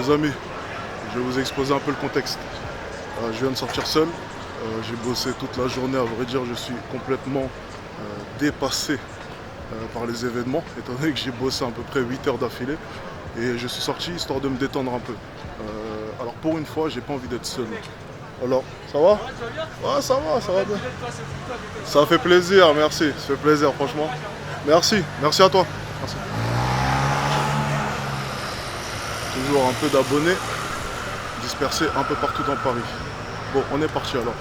Les amis, je vais vous exposer un peu le contexte. Je viens de sortir seul. J'ai bossé toute la journée. À vrai dire, je suis complètement dépassé par les événements, étant donné que j'ai bossé à peu près 8 heures d'affilée. Et je suis sorti histoire de me détendre un peu. Alors pour une fois, j'ai pas envie d'être seul. Alors, ça va? Ouais, ça va bien. Ça fait plaisir, merci. Ça fait plaisir, franchement. Merci à toi. Merci. Toujours un peu d'abonnés dispersés un peu partout dans Paris. Bon, on est parti alors.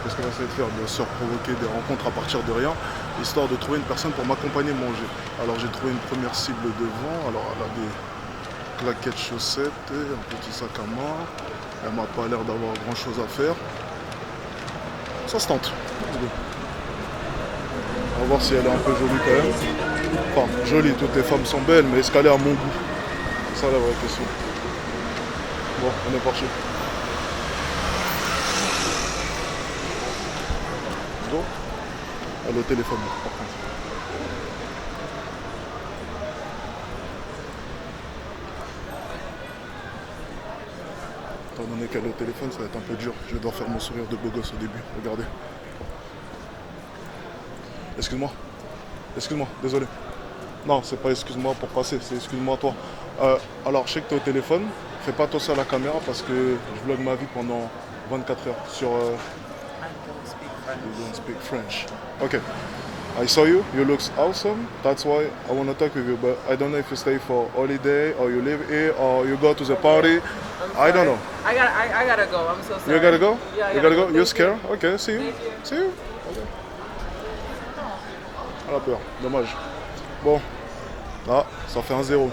Qu'est-ce qu'on va essayer de faire? Bien sûr, provoquer des rencontres à partir de rien, histoire de trouver une personne pour m'accompagner manger. Alors j'ai trouvé une première cible devant. Alors elle a des claquettes chaussettes, un petit sac à main. Elle m'a pas l'air d'avoir grand chose à faire. Ça se tente. On va voir si elle est un peu jolie quand même. Enfin, jolie, toutes les femmes sont belles, mais est-ce qu'elle est à mon goût? C'est ça la vraie question. Bon, on est parti. Bon. Elle est au téléphone, par contre. Étant donné qu'elle est au téléphone, ça va être un peu dur. Je vais devoir faire mon sourire de beau gosse au début. Regardez. Excuse-moi. Excuse-moi, désolé. Non, c'est pas excuse-moi pour passer, c'est excuse-moi toi. Alors, je sais que tu es au téléphone. Fais pas attention à la caméra parce que je vlog ma vie pendant 24 heures sur... You don't speak French. Ok. I saw you. You look awesome. That's why I want to talk with you. But I don't know if you stay for holiday or you live here or you go to the party. I don't know. I gotta go. I'm so sorry. You gotta go? Yeah, you gotta go? You're Thank scared? Okay, see you. Thank you. See you. Okay. Elle a peur. Dommage. Bon. Ah, ça fait 1-0.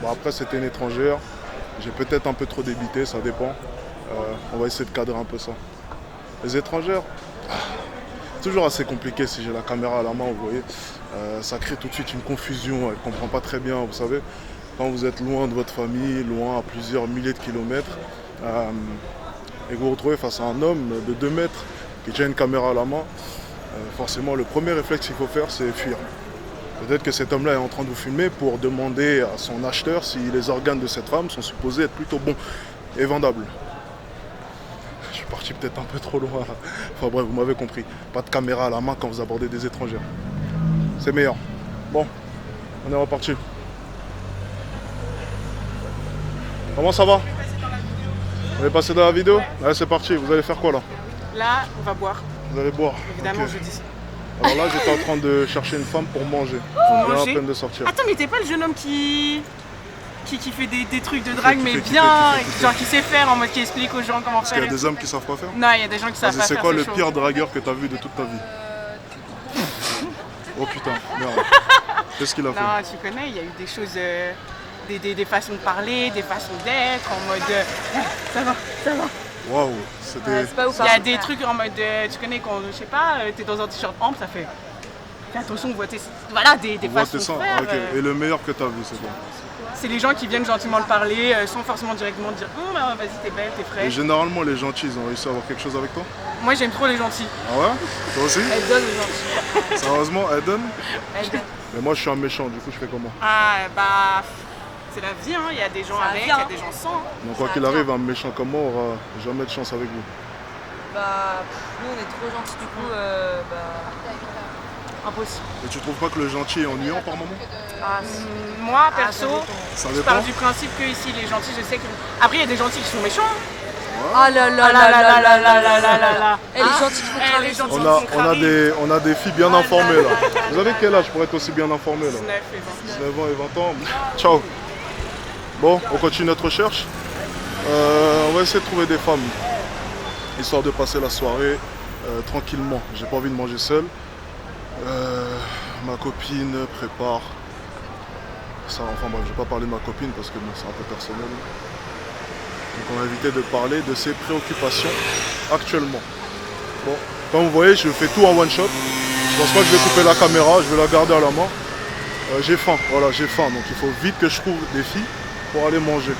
Bon, après, c'était une étrangère. J'ai peut-être un peu trop débité, ça dépend. On va essayer de cadrer un peu ça. Les étrangères, toujours assez compliqué si j'ai la caméra à la main, vous voyez. Ça crée tout de suite une confusion, elle ne comprend pas très bien, vous savez. Quand vous êtes loin de votre famille, loin à plusieurs milliers de kilomètres, et que vous vous retrouvez face à un homme de 2 mètres qui tient une caméra à la main, forcément le premier réflexe qu'il faut faire c'est fuir. Peut-être que cet homme-là est en train de vous filmer pour demander à son acheteur si les organes de cette femme sont supposés être plutôt bons et vendables. Je suis parti peut-être un peu trop loin. Enfin bref, vous m'avez compris. Pas de caméra à la main quand vous abordez des étrangers. C'est meilleur. Bon, on est reparti. Comment ça va? Vous allez passer dans la vidéo? Allez, c'est parti. Vous allez faire quoi là? Là, on va boire. Vous allez boire? Évidemment, Ok. je dis. Alors là, j'étais en train de chercher une femme pour manger. Pour On vient à manger. peine de sortir. Attends, mais t'es pas le jeune homme qui fait des trucs de drague, Qui mais fait, qui bien, fait, qui fait. genre qui sait faire, en mode qui explique aux gens comment Parce qu'il faire. y a des hommes qui savent pas faire. Non, il y a des gens qui savent Vas-y, pas c'est faire. quoi le chaud. pire dragueur que t'as vu de toute ta vie? Oh putain, merde. Qu'est-ce qu'il a fait? Non, tu connais, il y a eu des choses, des façons de parler, des façons d'être, en mode ça va. Waouh, c'était... C'est pas ouf. Il y a des trucs en mode, tu connais, quand, je sais pas, t'es dans un t-shirt ample, ça fait. Fais attention, on voit tes. Voilà, des On voit façons tes de seins. faire. Ah, ok. Et le meilleur que t'as vu, c'est quoi? C'est les gens qui viennent gentiment le parler, sans forcément directement dire bah, vas-y, t'es belle, t'es Et fraîche. généralement, les gentils, ils ont réussi à avoir quelque chose avec toi? Moi, j'aime trop les gentils. Ah ouais? Toi aussi? Elle donne aux gens. Sérieusement, elle donne? Elle donne. Mais moi, je suis un méchant, du coup, je fais comment? Ah, bah. C'est la vie, hein. Il y a des gens Ça avec, il y vient. a des gens sans. Donc, quoi Ça qu'il vient. arrive, un méchant comme moi aura jamais de chance avec vous. Bah, nous on est trop gentils du coup, impossible. Et tu trouves pas que le gentil est ennuyant par moment? Moi, perso, Ça je dépend. pars du principe que ici, les gentils, je sais que. Après, il y a des gentils qui sont méchants. Ah là là Ah là là là là là là là là. Elle est gentille, faut Elle cramer est son gentille. On a des filles bien Ah informées là là. là là Vous avez quel âge pour être aussi bien informé là? 19 et 20. 19 ans et 20 ans. Ciao. Bon, on continue notre recherche. On va essayer de trouver des femmes, histoire de passer la soirée tranquillement. J'ai pas envie de manger seul. Ma copine prépare ça. Enfin bref, je vais pas parler de ma copine parce que bon, c'est un peu personnel. Donc on va éviter de parler de ses préoccupations actuellement. Bon, comme vous voyez, je fais tout en one shot. Je pense pas que je vais couper la caméra, je vais la garder à la main. J'ai faim, voilà, j'ai faim, donc il faut vite que je trouve des filles pour aller manger.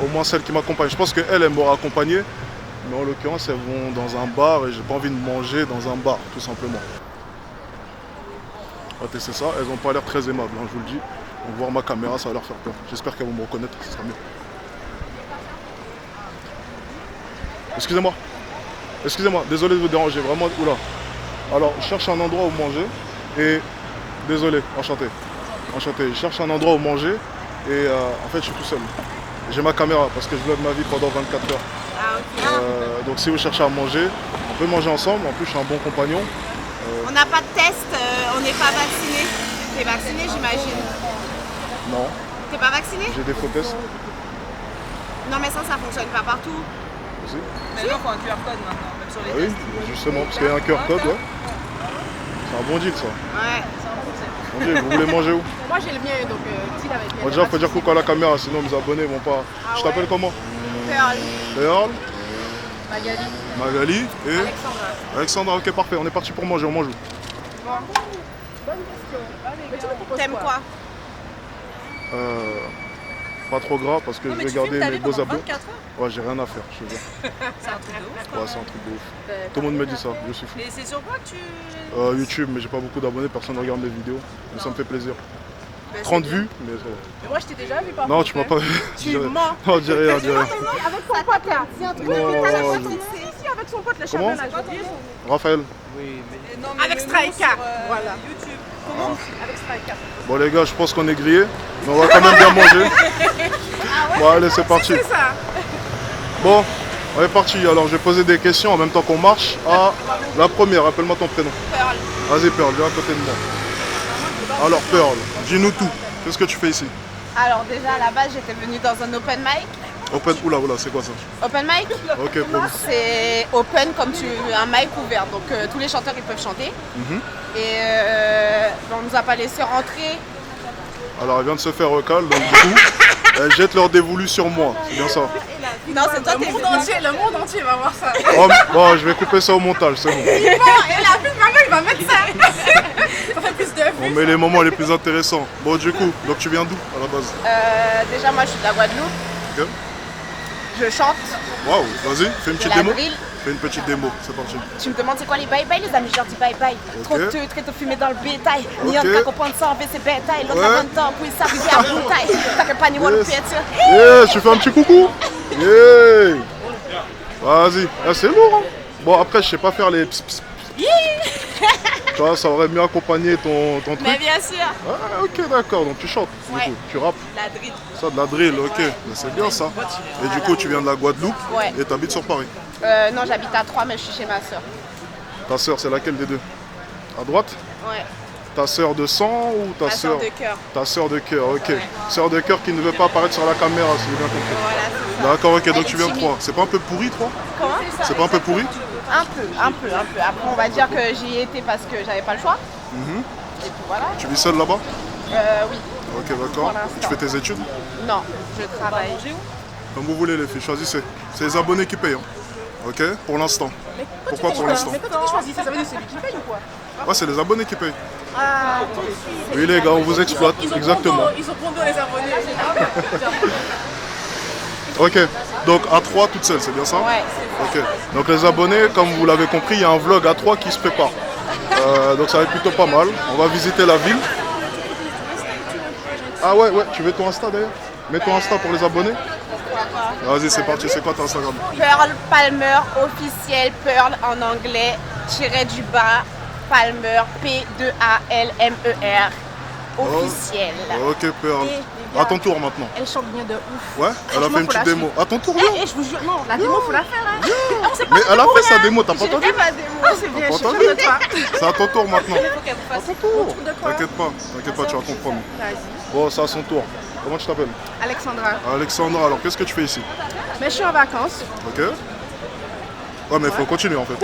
Au moins celles qui m'accompagnent. Je pense qu'elles m'auraient accompagné, mais en l'occurrence elles vont dans un bar et j'ai pas envie de manger dans un bar, tout simplement. On va tester ça, elles ont pas l'air très aimables, hein, je vous le dis. Donc voir ma caméra, ça va leur faire peur. J'espère qu'elles vont me reconnaître, ce sera mieux. Excusez-moi. Excusez-moi, désolé de vous déranger, vraiment. Oula. Alors, je cherche un endroit où manger et. Désolé, enchanté. Enchanté. Je cherche un endroit où manger et en fait, je suis tout seul. J'ai ma caméra parce que je vlog ma vie pendant 24 heures. Ah, ok. Donc, si vous cherchez à manger, on peut manger ensemble. En plus, je suis un bon compagnon. On n'a pas de test, on n'est pas vacciné. T'es vacciné, j'imagine. Non, T'es pas vacciné? j'ai des faux tests Non, mais ça fonctionne pas partout. aussi. Maintenant, il faut un QR code maintenant, même sur les Ah oui, tests. justement, parce qu'il y a un QR code, ouais. C'est un bon deal, ça. Ouais. Bon deal, vous voulez manger où? Moi j'ai le mien, donc deal avec Bon, déjà, faut dire coucou à la caméra, sinon mes abonnés vont pas. Je t'appelle comment? Pearl, Pearl, Magali, Magali et Alexandra. Alexandra. Ok, parfait, on est parti pour manger, on mange où? Bonne question. Mais tu me proposes T'aimes quoi? Pas trop gras parce que Non, je mais vais tu filmes garder ta mes vie beaux pendant abdos. 24 heures. Ouais, j'ai rien à faire, je te jure. C'est un truc de ouf. Ouais, c'est un truc de ouf. Tout le monde me dit ça, je suis fou. Et c'est sur quoi que tu. YouTube, mais j'ai pas beaucoup d'abonnés, personne ne regarde mes vidéos. Mais ça me fait plaisir. Ben, 30 c'est vues, mais ça va. Mais moi je t'ai déjà vu par Non, contre, tu m'as hein. pas vu. Tu mens. Non, dis rien, dis rien. Avec son pote là. C'est un truc Non, de t'as la je- voix ici, avec son pote, le Comment champion là, j'ai oublié son nom. Raphaël. Et non, mais Avec le nom Strika. sur, Voilà. YouTube. Comment avec Striker. Bon les gars, je pense qu'on est grillés, mais on va quand même bien manger. Bon allez, c'est parti. C'est ça. Bon, on est parti. Alors je vais poser des questions en même temps qu'on marche. Ah, la première, rappelle-moi ton prénom. Pearl. Vas-y Pearl, viens à côté de moi. Alors Pearl, dis-nous tout. Qu'est-ce que tu fais ici? Alors déjà à la base j'étais venue dans un open mic. Open, oula, c'est quoi ça? Open mic, Ok, bon. c'est open comme un mic ouvert. Donc tous les chanteurs ils peuvent chanter. Mhm. Et on nous a pas laissé rentrer. Alors elle vient de se faire recal, donc du coup, elle jette leur dévolu sur moi. C'est bien ça. Non, c'est toi qui es venu. Le monde entier va voir ça. Oh, bon, je vais couper ça au montage, c'est bon. Et la pub, maman, il va mettre ça. Ça fait plus de On vues. met les moments les plus intéressants. Bon du coup, donc tu viens d'où à la base? Déjà moi je suis de la Guadeloupe. Ok. Je chante. Waouh, vas-y, fais une de petite la démo. drill. Fais une petite démo, c'est parti. Tu me demandes c'est quoi les bye-bye les amis, je leur dis bye-bye. Trop de trucs, très fumé dans le bétail. Ni un cas comprendre ça, en fait c'est bétail. L'autre Ouais. a 20 ans, puis ça arrive à bouteille. T'inquiète pas, ni one Yes. pièce. Yeah, tu fais un petit coucou. Yeah. Vas-y, ah, c'est lourd. Hein. Bon après, je sais pas faire les ps, ps, ps. Tu vois, ça aurait mieux accompagné ton Mais truc. bien sûr, Ah, ok, d'accord, donc tu chantes, Ouais. du coup, tu rappes. la drill. Ça, de la drill, ok, ben, c'est bien ça. Et du coup, tu viens de la Guadeloupe Ouais. et t'habites sur Paris. Non, j'habite à 3, mais je suis chez ma soeur. Ta sœur, c'est laquelle des deux? À droite? Ouais, Ta sœur de sang ou ta ma soeur sœur? de cœur. Ta sœur de cœur, ok. Ouais. Sœur de cœur qui ne veut pas apparaître sur la caméra, si j'ai bien compris. Voilà, c'est ça. D'accord, ok, donc Elle tu est viens de timide. 3. C'est pas un peu pourri, 3? Comment C'est pas un peu pourri? Un peu. Après, on va dire que j'y étais parce que j'avais pas le choix. Mhm. Et puis voilà. Tu vis seul là-bas? Oui. Ok, d'accord. Pour l'instant. Tu fais tes études? Non, je travaille. Comme vous voulez, les filles, choisissez. C'est les abonnés qui payent. Hein. Ok? Pour l'instant. Pourquoi pour l'instant? Mais quand tu choisis, ça veut dire que c'est lui qui paye ou quoi? Ouais, c'est les abonnés qui payent. Ah, Oui, les gars, on vous exploite. Exactement. Ils ont condo les abonnés. Ok, donc à 3 toute seule, c'est bien ça? ouais. Ok, donc les abonnés, comme vous l'avez compris, il y a un vlog à 3 qui se prépare. Donc ça va être plutôt pas mal. On va visiter la ville. Ah ouais, tu veux ton Insta d'ailleurs? Mets ton Insta pour les abonnés. Vas-y, c'est parti, c'est quoi ton Instagram? Pearl Palmer officiel, Pearl en anglais, tiré du bas, Palmer, P-2-A-L-M-E-R, officiel. Ok, Pearl. Et, les gars, À ton tour maintenant. Elle chante bien de ouf. Ouais, elle a fait une faut petite la démo. À ton tour, viens. Eh, je vous jure, non, la démo, faut la faire. Hein. Ah, c'est pas Mais la elle a démo, fait sa hein. démo, t'as pas J'ai entendu? fait ma démo. Ah, c'est bien, T'as je suis pas fière de entendu? toi. C'est à ton tour maintenant. Faut qu'elle vous fasse À ton tour. de quoi? T'inquiète pas, tu vas comprendre. Vas-y. Bon, c'est à son tour. Comment tu t'appelles? Alexandra. Alexandra, alors qu'est-ce que tu fais ici? Mais je suis en vacances. Ok. Ouais, mais il faut continuer en fait.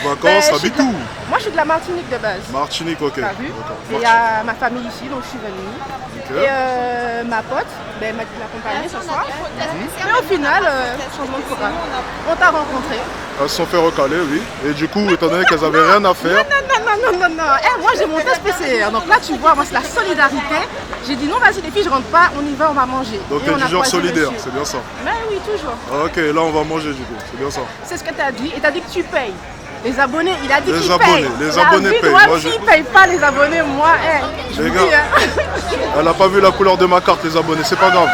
Vacances, Ben, je suis t'habites de- où? Moi, je suis de la Martinique de base. Martinique, ok. T'as vu? D'accord. Et il y a ma famille ici, donc je suis venue. Ok. Et ma pote, ben, elle m'a dit de l'accompagner ce soir. Mais au final, changement de programme. On t'a rencontré. Elles se sont fait recaler, oui. Et du coup, étant donné qu'elles avaient rien à faire, Non. Eh, moi, j'ai mon test PCR. Donc là, tu vois, moi, c'est la solidarité. J'ai dit non, vas-y, les filles, je rentre pas, on y va, on va manger. donc Et t'es on a du genre choisi le solidaire, sud. c'est bien ça. Mais oui, toujours. Ok, là on va manger du coup, c'est bien ça. C'est ce que tu as dit. Et tu as dit que tu payes. Les abonnés, il a dit Les qu'ils abonnés, payent. les abonnés payent. Moi, Moi, je- ne paye pas les abonnés, moi, je Les vous gars. dis, hein. Elle a pas vu la couleur de ma carte, les abonnés, c'est pas grave.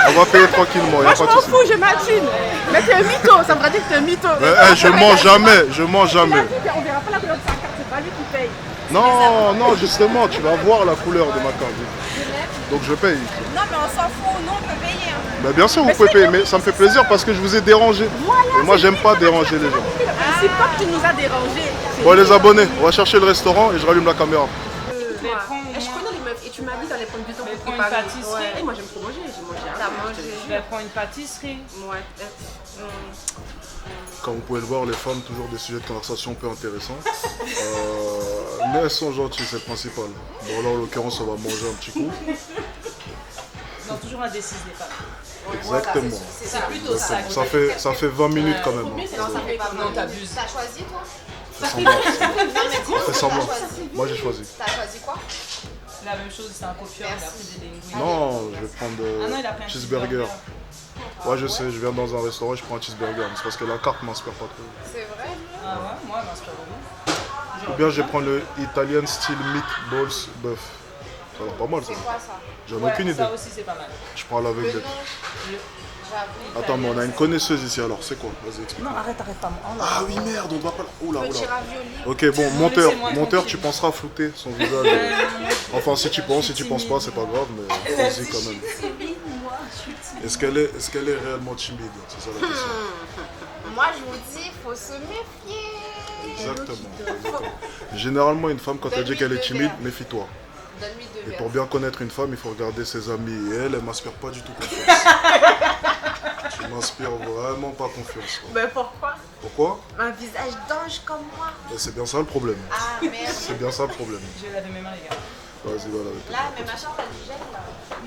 On va payer tranquillement, y a Moi, je pas de m'en souci. fous, je m'attune. Mais t'es un mytho, ça voudrait dire que t'es un mytho. Je mens jamais, je mens jamais. On verra pas la couleur de sa carte, c'est pas lui qui paye. Non, non, justement, tu vas voir la couleur de ma carte. Donc je paye. Non, mais on s'en fout, nous on peut payer. Hein. Bah, bien sûr, vous pouvez payer, mais ça me fait plaisir parce que je vous ai dérangé. Et moi, j'aime pas déranger les gens. C'est pas que tu nous as dérangés. Bon, les abonnés, on va chercher le restaurant et je rallume la caméra. Je connais les meufs et tu m'as dit d'aller prendre du temps pour prendre une préparer. pâtisserie. Ouais. Et moi j'aime trop manger, j'ai mangé. T'as mangé. Je vais prendre une pâtisserie. Ouais. Comme vous pouvez le voir, les femmes, toujours des sujets de conversation un peu intéressants. Mais elles sont gentilles, c'est le principal. Bon, là, en l'occurrence, on va manger un petit coup. Non, toujours indécise les femmes. Exactement. C'est plutôt ça. Ça fait 20 minutes quand même. Hein. Non, ça fait pas Non, mal. t'abuses. T'as choisi toi? Ça fait semblant. Ça fait semblant. Moi, j'ai choisi. T'as choisi quoi? La même chose, c'est un copieur, il a pris des linguines. Non, je vais prendre Ah non, il a pris un cheeseburger. Ouais, je sais, je viens dans un restaurant, je prends un cheeseburger. Mais c'est parce que la carte m'inspire pas trop. C'est vrai? Ah ouais, moi, elle m'inspire vraiment. Ou bien je vais prendre le Italian Style Meatballs Buff. Ça a l'air pas mal ça. C'est quoi ça? J'en ai Ouais, aucune idée. ça aussi, c'est pas mal. Je parle avec Le des... nom? J'avoue. Attends, mais on a une connaisseuse ici alors, c'est quoi? Vas-y, explique. Non, arrête, pas. Oh là. Ah oui, merde, on va pas... Oula, Petit oula. ravioli. Ok, bon, monteur, laissez-moi monteur, tranquille. tu penseras à flouter son visage. Enfin, si tu penses pas, c'est pas grave, mais vas-y quand même. Est-ce qu'elle est réellement timide? C'est ça la question. Moi je vous dis, faut se méfier. Exactement. Généralement, une femme, quand elle dit qu'elle est timide, méfie-toi. Donne-lui deux Et verres. pour bien connaître une femme, il faut regarder ses amis. Et elle m'inspire pas du tout confiance. Tu m'inspires vraiment pas confiance. Quoi. Mais pourquoi? Pourquoi? Un visage d'ange comme moi. Ben, c'est bien ça le problème. Ah merde. C'est bien ça le problème. Je vais laver mes mains, les gars. Vas-y, voilà. avec Là, mais machin, t'as du gel là.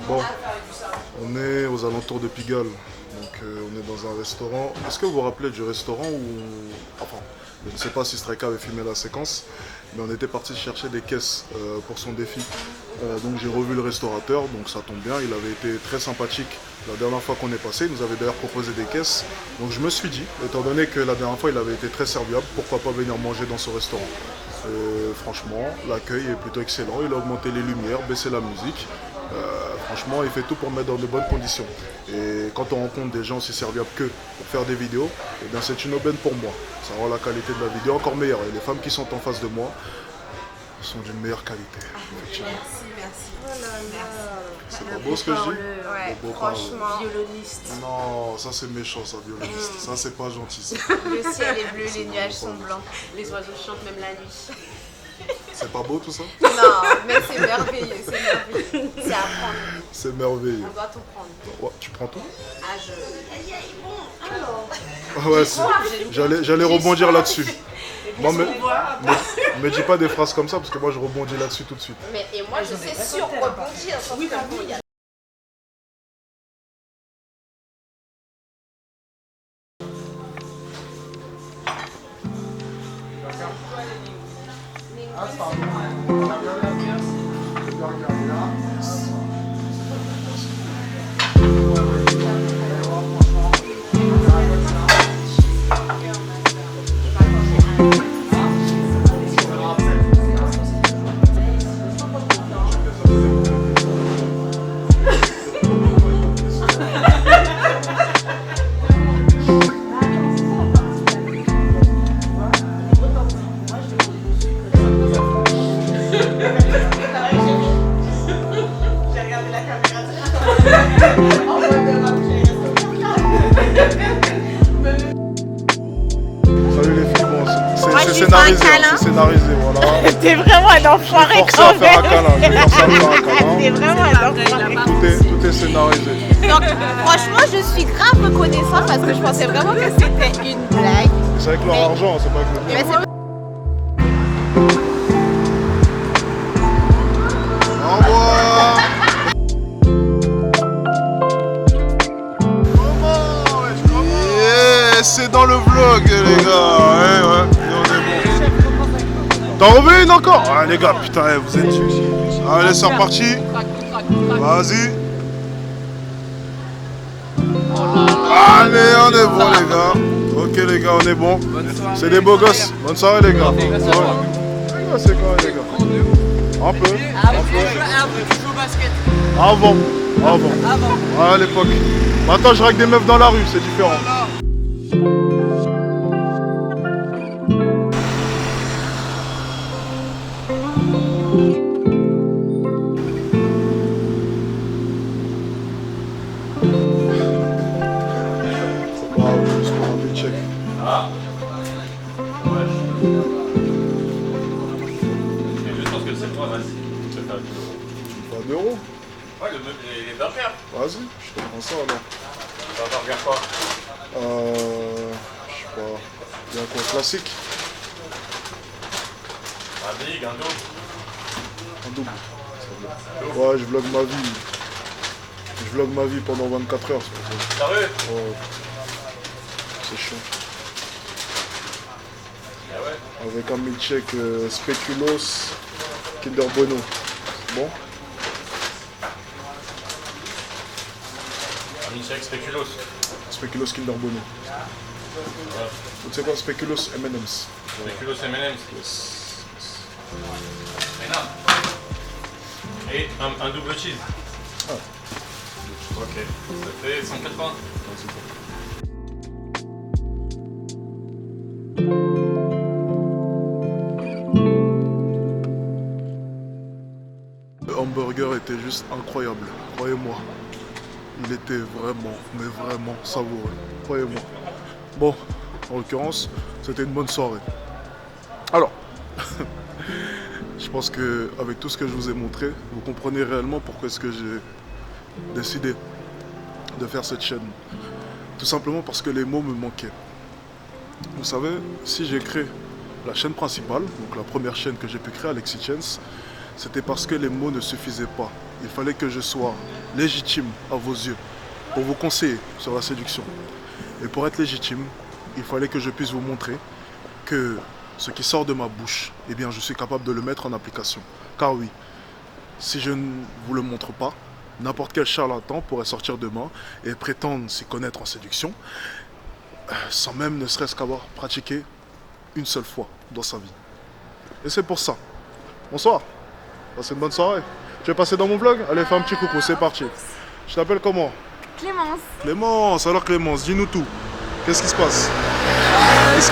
Bon, on est aux alentours de Pigalle. Donc on est dans un restaurant. Est-ce que vous vous rappelez du restaurant où... Enfin, je ne sais pas si Streka avait filmé la séquence, mais on était parti chercher des caisses pour son défi. Donc j'ai revu le restaurateur, donc ça tombe bien, il avait été très sympathique la dernière fois qu'on est passé, il nous avait d'ailleurs proposé des caisses. Donc je me suis dit, étant donné que la dernière fois il avait été très serviable, pourquoi pas venir manger dans ce restaurant. Franchement, l'accueil est plutôt excellent, il a augmenté les lumières, baissé la musique. Franchement, il fait tout pour mettre dans de bonnes conditions. Et quand on rencontre des gens aussi serviables que pour faire des vidéos, eh bien c'est une aubaine pour moi. Ça rend la qualité de la vidéo encore meilleure. Et les femmes qui sont en face de moi sont d'une meilleure qualité. Effectivement. C'est pas beau ce que je dis? Ouais, Beau franchement. Violoniste. Non, ça c'est méchant, ça, violoniste. Ça c'est pas gentil, ça. Le ciel est bleu, les nuages sont blancs. Les oiseaux chantent même la nuit. C'est pas beau tout ça? Non, mais c'est merveilleux, c'est merveilleux. C'est à prendre. C'est merveilleux. On doit tout prendre. Ouais, tu prends tout? Ah, je. Alors. Ah ouais, j'allais rebondir là-dessus. Moi, me dis pas des phrases comme ça parce que moi je rebondis là-dessus tout de suite. Mais et moi, je sais sur rebondir. Sauf que bon, il y a. Salut les filles, bon, Moi, je c'est lui fais un scénarisé, hein, câlin. c'est scénarisé, voilà. T'es vraiment un enfoiré Forcé à faire un câlin, je vais forcer à faire un câlin. T'es vraiment un enfoiré. Tout est scénarisé. Donc, franchement, je suis grave reconnaissante parce que je pensais vraiment que c'était une blague. C'est avec leur argent, c'est pas avec le Mais mien. c'est Au revoir. Yeah, c'est dans le vlog les gars. Ouais. Et on est bon. T'en remets une encore? Ah les gars, putain, vous êtes... Allez, c'est reparti. Vas-y. Allez, on est bon les gars. Ok les gars, on est bon. C'est des beaux gosses. Bonne soirée les gars. Ouais. C'est quoi les gars? Un peu. Tu joues au basket. Avant. Avant. Ah, à l'époque. Maintenant, je drague des meufs dans la rue, c'est différent. C'est pas grave, juste pour un check. Ah. Ouais. Mais je pense que c'est toi, vas-y. Tu vas faire Pas d'euros. Ouais, les burgers. Vas-y, je te prends ça alors. Tu vas burger quoi? Je sais pas. Il y a quoi classique? Un big, un double. Un double. Ouais, je vlog ma vie. Je vlog ma vie pendant 24 heures. Sérieux? Ouais. C'est chaud. Ah ouais. Avec un milkshake Speculoos Kinder Bueno. C'est bon? Un milkshake spéculoos. Speculoos Kinder Bueno. Ouais. Tu sais quoi? Speculoos M&M's. Spéculoos M&M's. Yes. Énorme. Et un double cheese. Ah. Ok. Ça fait 180. Le hamburger était juste incroyable, croyez-moi. Il était vraiment, mais vraiment savoureux, croyez-moi. Bon, en l'occurrence, c'était une bonne soirée. Alors, je pense qu'avec tout ce que je vous ai montré, vous comprenez réellement pourquoi est-ce que j'ai décidé de faire cette chaîne. Tout simplement parce que les mots me manquaient. Vous savez, si j'ai créé la chaîne principale, donc la première chaîne que j'ai pu créer, Alexis Chance, c'était parce que les mots ne suffisaient pas. Il fallait que je sois légitime à vos yeux pour vous conseiller sur la séduction. Et pour être légitime, il fallait que je puisse vous montrer que ce qui sort de ma bouche, eh bien, je suis capable de le mettre en application. Car oui, si je ne vous le montre pas, n'importe quel charlatan pourrait sortir demain et prétendre s'y connaître en séduction, sans même ne serait-ce qu'avoir pratiqué une seule fois dans sa vie. Et c'est pour ça. Bonsoir. Passez une bonne soirée. Tu veux passer dans mon vlog? Allez, fais un petit coucou, c'est parti. Je t'appelle comment? Clémence. Clémence, alors Clémence, dis-nous tout. Qu'est-ce qui se passe? Est-ce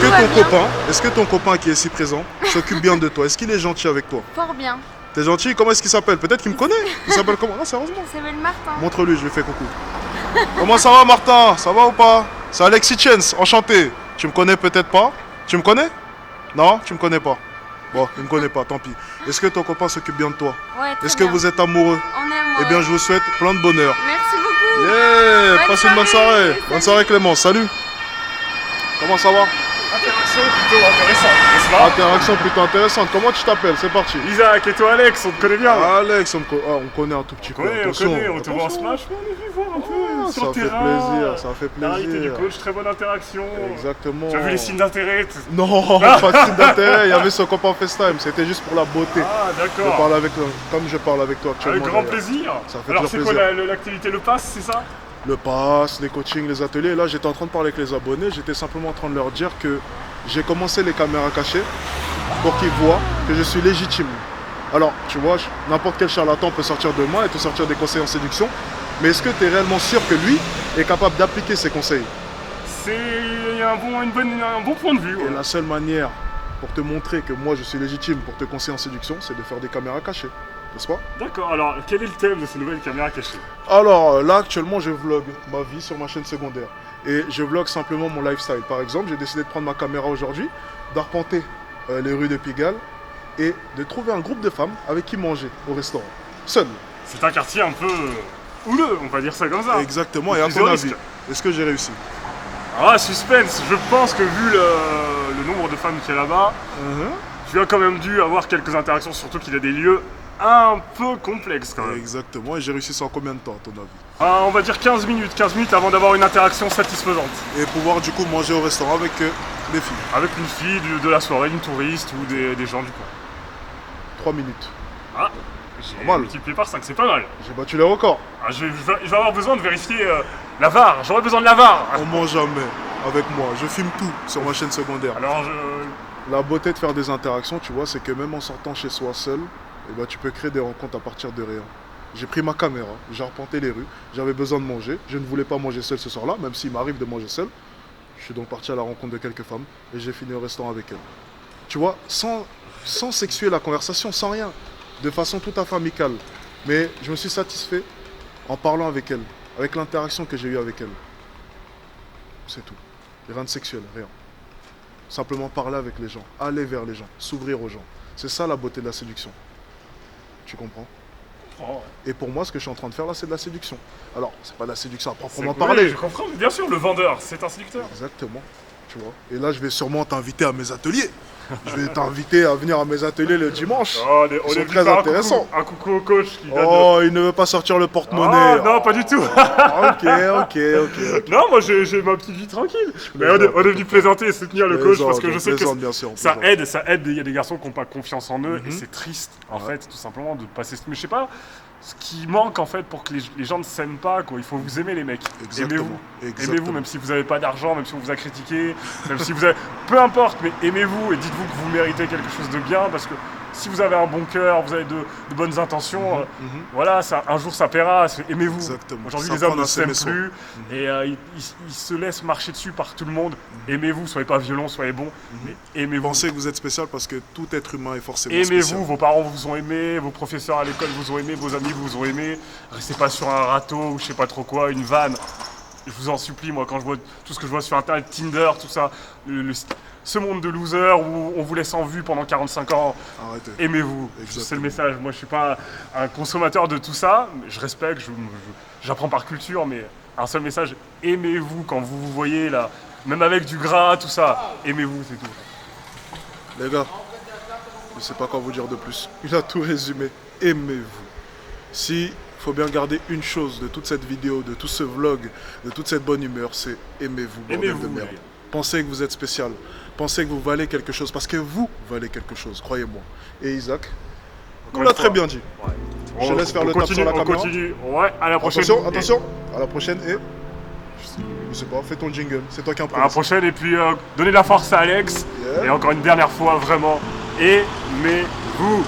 que ton copain qui est ici présent s'occupe bien de toi? Est-ce qu'il est gentil avec toi? Fort bien. T'es gentil? Comment est-ce qu'il s'appelle? Peut-être qu'il me connaît. Il s'appelle comment? Non, sérieusement. Ça s'appelle Martin. Montre-lui, je lui fais coucou. Comment ça va, Martin? Ça va ou pas? C'est Alexis Chance, enchanté. Tu me connais peut-être pas? Tu me connais? Non, tu me connais pas. Bon, il me connaît pas, tant pis. Est-ce que ton copain s'occupe bien de toi? Ouais, très Est-ce que bien. vous êtes amoureux? On est amoureux. Eh bien, je vous souhaite plein de bonheur. Merci beaucoup. Yeah! Bonne Passez une bonne soirée. soirée. Bonne soirée, Clément. Salut. Comment ça va? Interaction plutôt intéressante, n'est-ce pas? Interaction plutôt intéressante. Comment tu t'appelles? C'est parti. Isaac et toi Alex, on te connaît bien. Alex, on connaît un tout petit peu. Oui, on Attention, connaît, on te voit en attention. smash, mais on est venu voir un peu Ah, sur le ça fait terrain. plaisir, ça fait L'arrivée du plaisir. coach, très bonne interaction. Exactement. Tu as vu les signes d'intérêt? Non, pas de signe d'intérêt. Il y avait ce copain FaceTime. C'était juste pour la beauté. Ah, Je d'accord. parle avec comme je parle avec toi actuellement. Avec grand d'ailleurs. plaisir. Ça fait Alors, toujours c'est quoi plaisir. l'activité, le pass, c'est ça? Le pass, les coachings, les ateliers. Et là, j'étais en train de parler avec les abonnés. J'étais simplement en train de leur dire que j'ai commencé les caméras cachées pour qu'ils voient que je suis légitime. Alors, tu vois, n'importe quel charlatan peut sortir de moi et te sortir des conseils en séduction. Mais est-ce que tu es réellement sûr que lui est capable d'appliquer ces conseils? C'est un bon point de vue. Et Ouais. la seule manière pour te montrer que moi je suis légitime pour te conseiller en séduction, c'est de faire des caméras cachées. N'est-ce pas? D'accord, alors quel est le thème de ces nouvelles caméras cachées? Alors là actuellement je vlog ma vie sur ma chaîne secondaire et je vlog simplement mon lifestyle. Par exemple, j'ai décidé de prendre ma caméra aujourd'hui, d'arpenter les rues de Pigalle et de trouver un groupe de femmes avec qui manger au restaurant. Seul. C'est un quartier un peu houleux, on va dire ça comme ça. Exactement. Et à Prise ton de avis, risque. est-ce que j'ai réussi? Ah, suspense, je pense que vu le nombre de femmes qu'il y a là-bas, tu as quand même dû avoir quelques interactions, surtout qu'il y a des lieux un peu complexes quand même. Exactement. Et j'ai réussi ça en combien de temps à ton avis? Ah, on va dire 15 minutes avant d'avoir une interaction satisfaisante. Et pouvoir du coup manger au restaurant avec des filles. Avec une fille de la soirée, une touriste ou des gens du coin. 3 minutes. Ah, j'ai Normal. multiplié par 5, c'est pas mal. J'ai battu les records. Ah, je vais avoir besoin de vérifier la VAR, j'aurai besoin de la VAR. On ment jamais avec moi. Je filme tout sur ma chaîne secondaire. Alors, La beauté de faire des interactions, tu vois, c'est que même en sortant chez soi seul, eh ben, tu peux créer des rencontres à partir de rien. J'ai pris ma caméra, j'ai arpenté les rues, j'avais besoin de manger. Je ne voulais pas manger seul ce soir-là, même s'il m'arrive de manger seul. Je suis donc parti à la rencontre de quelques femmes et j'ai fini au restaurant avec elles. Tu vois, sans sexuer la conversation, sans rien, de façon tout à fait amicale. Mais je me suis satisfait en parlant avec elles, avec l'interaction que j'ai eue avec elles. C'est tout. Rien de sexuel, rien. Simplement parler avec les gens, aller vers les gens, s'ouvrir aux gens. C'est ça la beauté de la séduction. Tu comprends? Oh. Et pour moi, ce que je suis en train de faire là, c'est de la séduction. Alors, c'est pas de la séduction à proprement Oui, parler. je comprends, mais bien sûr, le vendeur, c'est un séducteur. Exactement. Tu vois. Et là, je vais sûrement t'inviter à mes ateliers. Je vais t'inviter à venir à mes ateliers le dimanche. Oh, Ils on sont est très intéressants. Un coucou au coach qui donne. Oh, il ne veut pas sortir le porte-monnaie. Non, pas du tout. Ok. Non, moi j'ai ma petite vie tranquille. Mais on est venu plaisanter et soutenir le coach parce que je sais que bien sûr, ça aide. Il y a des garçons qui n'ont pas confiance en eux et c'est triste en fait, tout simplement, de passer. Mais je sais pas. Ce qui manque en fait pour que les gens ne s'aiment pas, quoi. Il faut vous aimer les mecs. Exactement. Aimez-vous, même si vous n'avez pas d'argent, même si on vous a critiqué, même si vous avez... Peu importe, mais aimez-vous et dites-vous que vous méritez quelque chose de bien parce que si vous avez un bon cœur, vous avez de bonnes intentions, voilà, un jour ça paiera, aimez-vous. Exactement. Aujourd'hui Ça les hommes prend ne à s'aimer s'aiment plus et ils se laissent marcher dessus par tout le monde. Aimez-vous, soyez pas violents, soyez bons, mais aimez-vous. Pensez que vous êtes spécial parce que tout être humain est forcément spécial. Aimez-vous, vos parents vous ont aimé, vos professeurs à l'école vous ont aimé, vos amis vous ont aimé. Restez pas sur un râteau ou je sais pas trop quoi, une vanne. Je vous en supplie, moi, quand je vois tout ce que je vois sur Internet, Tinder, tout ça, ce monde de losers où on vous laisse en vue pendant 45 ans, Arrêtez. aimez-vous. Exactement. C'est le message. Moi, je suis pas un consommateur de tout ça, mais je respecte, j'apprends par culture, mais un seul message, aimez-vous quand vous vous voyez là, même avec du gras, tout ça, aimez-vous, c'est tout. Les gars, je sais pas quoi vous dire de plus. Il a tout résumé. Aimez-vous. Si il faut bien garder une chose de toute cette vidéo, de tout ce vlog, de toute cette bonne humeur, c'est aimez-vous, bordel Aimez-vous, de merde. les gars. Pensez que vous êtes spécial. Pensez que vous valez quelque chose, parce que vous valez quelque chose, croyez-moi. Et Isaac, on l'a très bien dit. Ouais. Je te laisse faire le tap sur la caméra. On continue, ouais, à la prochaine. Attention, à la prochaine et... Je sais pas, fais ton jingle, c'est toi qui À la improvise. prochaine, et puis donnez la force à Alex. Yeah. Et encore une dernière fois, vraiment, aimez-vous.